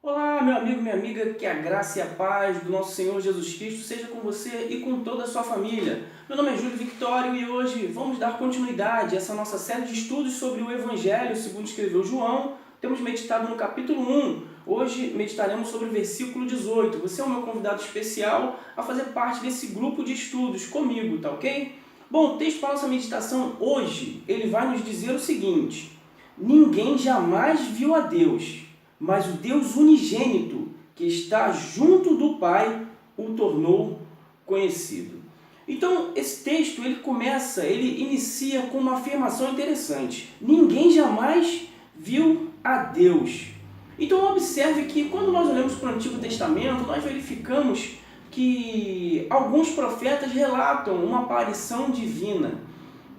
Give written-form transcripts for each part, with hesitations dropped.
Olá, meu amigo, minha amiga, que a graça e a paz do nosso Senhor Jesus Cristo seja com você e com toda a sua família. Meu nome é Júlio Victório e hoje vamos dar continuidade a essa nossa série de estudos sobre o Evangelho segundo escreveu João. Temos meditado no capítulo 1. Hoje meditaremos sobre o versículo 18. Você é o meu convidado especial a fazer parte desse grupo de estudos comigo, tá ok? Bom, o texto para a nossa meditação hoje, ele vai nos dizer o seguinte: ninguém jamais viu a Deus, mas o Deus unigênito, que está junto do Pai, o tornou conhecido. Então, esse texto, ele inicia com uma afirmação interessante. Ninguém jamais viu a Deus. Então, observe que quando nós olhamos para o Antigo Testamento, nós verificamos que alguns profetas relatam uma aparição divina,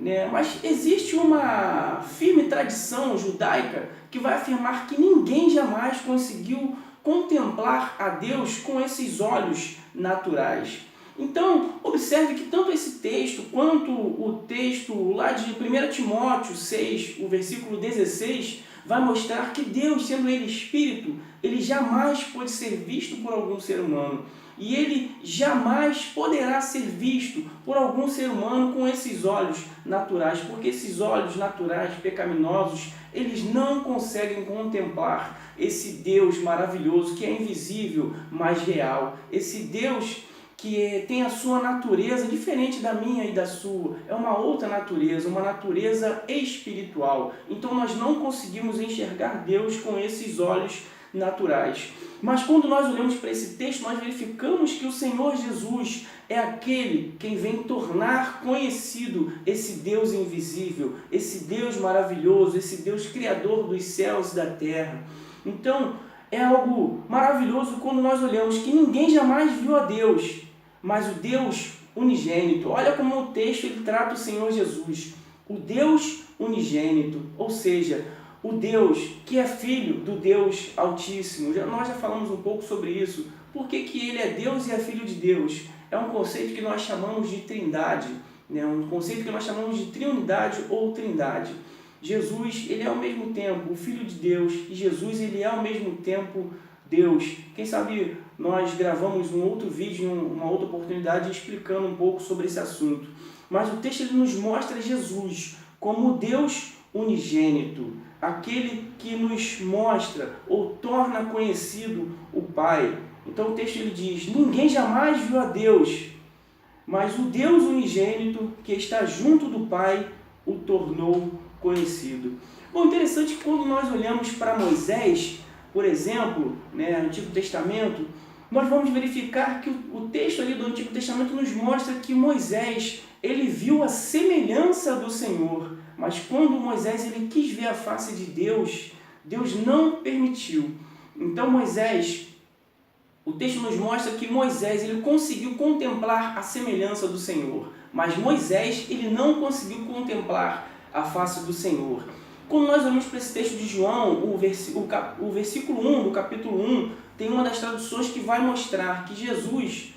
né? Mas existe uma firme tradição judaica que vai afirmar que ninguém jamais conseguiu contemplar a Deus com esses olhos naturais. Então, observe que tanto esse texto quanto o texto lá de 1 Timóteo 6, o versículo 16, vai mostrar que Deus, sendo Ele Espírito, Ele jamais pode ser visto por algum ser humano. E Ele jamais poderá ser visto por algum ser humano com esses olhos naturais, porque esses olhos naturais pecaminosos, eles não conseguem contemplar esse Deus maravilhoso que é invisível, mas real. Esse Deus que tem a sua natureza diferente da minha e da sua. É uma outra natureza, uma natureza espiritual. Então nós não conseguimos enxergar Deus com esses olhos naturais. Mas quando nós olhamos para esse texto, nós verificamos que o Senhor Jesus é aquele quem vem tornar conhecido esse Deus invisível, esse Deus maravilhoso, esse Deus criador dos céus e da terra. Então, é algo maravilhoso quando nós olhamos que ninguém jamais viu a Deus, mas o Deus unigênito. Olha como o texto ele trata o Senhor Jesus, o Deus unigênito, ou seja, o Deus que é filho do Deus Altíssimo. Nós já falamos um pouco sobre isso. Por que Ele é Deus e é filho de Deus? É um conceito que nós chamamos de trindade, né? Um conceito que nós chamamos de triunidade ou trindade. Jesus, ele é ao mesmo tempo o Filho de Deus e Jesus, ele é ao mesmo tempo Deus. Quem sabe nós gravamos um outro vídeo, uma outra oportunidade, explicando um pouco sobre esse assunto. Mas o texto ele nos mostra Jesus como Deus unigênito, aquele que nos mostra ou torna conhecido o Pai. Então o texto ele diz: ninguém jamais viu a Deus, mas o Deus unigênito que está junto do Pai o tornou conhecido. Bom, interessante que quando nós olhamos para Moisés, por exemplo, né, no Antigo Testamento, nós vamos verificar que o texto ali do Antigo Testamento nos mostra que Moisés, ele viu a semelhança do Senhor, mas quando Moisés ele quis ver a face de Deus, Deus não permitiu. Então Moisés, o texto nos mostra que Moisés ele conseguiu contemplar a semelhança do Senhor, mas Moisés ele não conseguiu contemplar a face do Senhor. Quando nós olhamos para esse texto de João, o versículo 1 do capítulo 1, tem uma das traduções que vai mostrar que Jesus,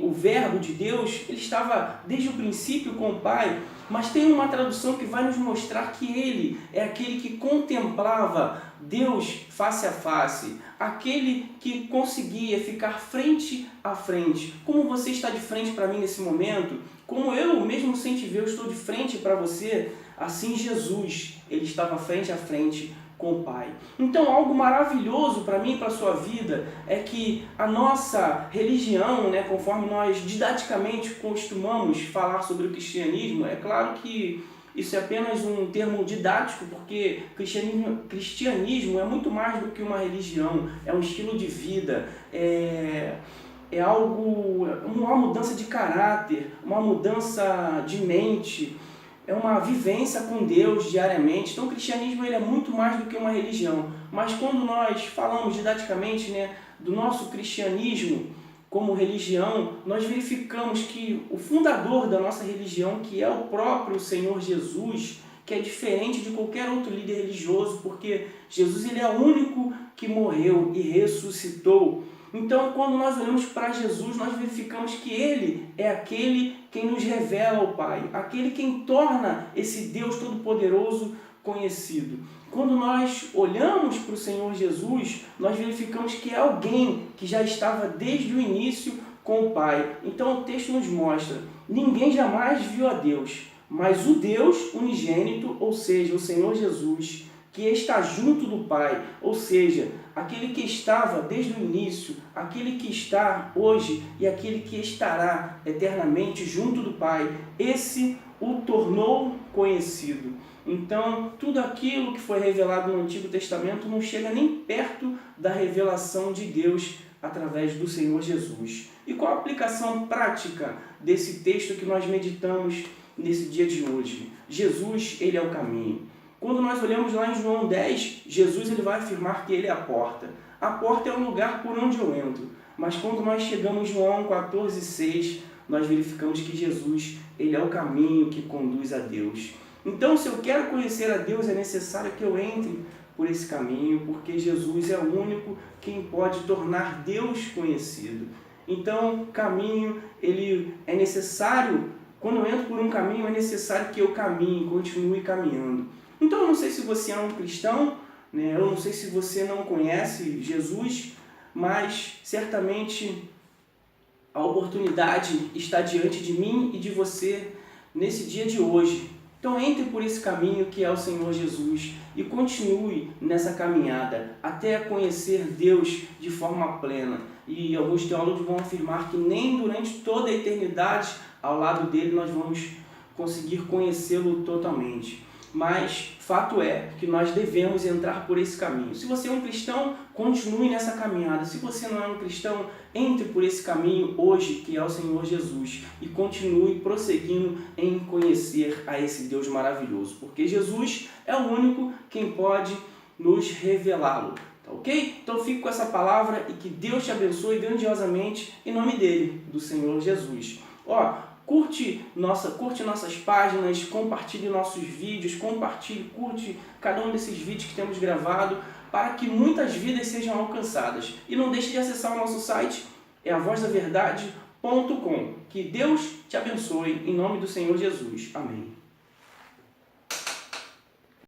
o verbo de Deus, ele estava desde o princípio com o Pai, mas tem uma tradução que vai nos mostrar que ele é aquele que contemplava Deus face a face, aquele que conseguia ficar frente a frente. Como você está de frente para mim nesse momento, como eu mesmo sem te ver, eu estou de frente para você, assim Jesus, ele estava frente a frente com o Pai. Então, algo maravilhoso para mim e para a sua vida é que a nossa religião, né, conforme nós didaticamente costumamos falar sobre o cristianismo, é claro que isso é apenas um termo didático, porque cristianismo é muito mais do que uma religião, é um estilo de vida, é algo, uma mudança de caráter, uma mudança de mente, é uma vivência com Deus diariamente. Então o cristianismo ele é muito mais do que uma religião. Mas quando nós falamos didaticamente, né, do nosso cristianismo como religião, nós verificamos que o fundador da nossa religião, que é o próprio Senhor Jesus, que é diferente de qualquer outro líder religioso, porque Jesus ele é o único que morreu e ressuscitou. Então, quando nós olhamos para Jesus, nós verificamos que Ele é aquele quem nos revela o Pai, aquele quem torna esse Deus Todo-Poderoso conhecido. Quando nós olhamos para o Senhor Jesus, nós verificamos que é alguém que já estava desde o início com o Pai. Então o texto nos mostra, ninguém jamais viu a Deus, mas o Deus unigênito, ou seja, o Senhor Jesus, que está junto do Pai, ou seja, aquele que estava desde o início, aquele que está hoje e aquele que estará eternamente junto do Pai, esse o tornou conhecido. Então, tudo aquilo que foi revelado no Antigo Testamento não chega nem perto da revelação de Deus através do Senhor Jesus. E qual a aplicação prática desse texto que nós meditamos nesse dia de hoje? Jesus, ele é o caminho. Quando nós olhamos lá em João 10, Jesus ele vai afirmar que ele é a porta. A porta é o lugar por onde eu entro. Mas quando nós chegamos em João 14:6, nós verificamos que Jesus ele é o caminho que conduz a Deus. Então, se eu quero conhecer a Deus, é necessário que eu entre por esse caminho, porque Jesus é o único quem pode tornar Deus conhecido. Então, caminho, ele é necessário, quando eu entro por um caminho, é necessário que eu caminhe, continue caminhando. Então, eu não sei se você é um cristão, né? Eu não sei se você não conhece Jesus, mas certamente a oportunidade está diante de mim e de você nesse dia de hoje. Então entre por esse caminho que é o Senhor Jesus e continue nessa caminhada até conhecer Deus de forma plena. E alguns teólogos vão afirmar que nem durante toda a eternidade ao lado dele nós vamos conseguir conhecê-lo totalmente. Mas fato é que nós devemos entrar por esse caminho. Se você é um cristão, continue nessa caminhada. Se você não é um cristão, entre por esse caminho hoje, que é o Senhor Jesus, e continue prosseguindo em conhecer a esse Deus maravilhoso, porque Jesus é o único quem pode nos revelá-lo. Tá ok? Então fique com essa palavra e que Deus te abençoe grandiosamente em nome dele, do Senhor Jesus. Curte nossas páginas, compartilhe nossos vídeos, curte cada um desses vídeos que temos gravado para que muitas vidas sejam alcançadas. E não deixe de acessar o nosso site, é avozdaverdade.com. Que Deus te abençoe em nome do Senhor Jesus. Amém.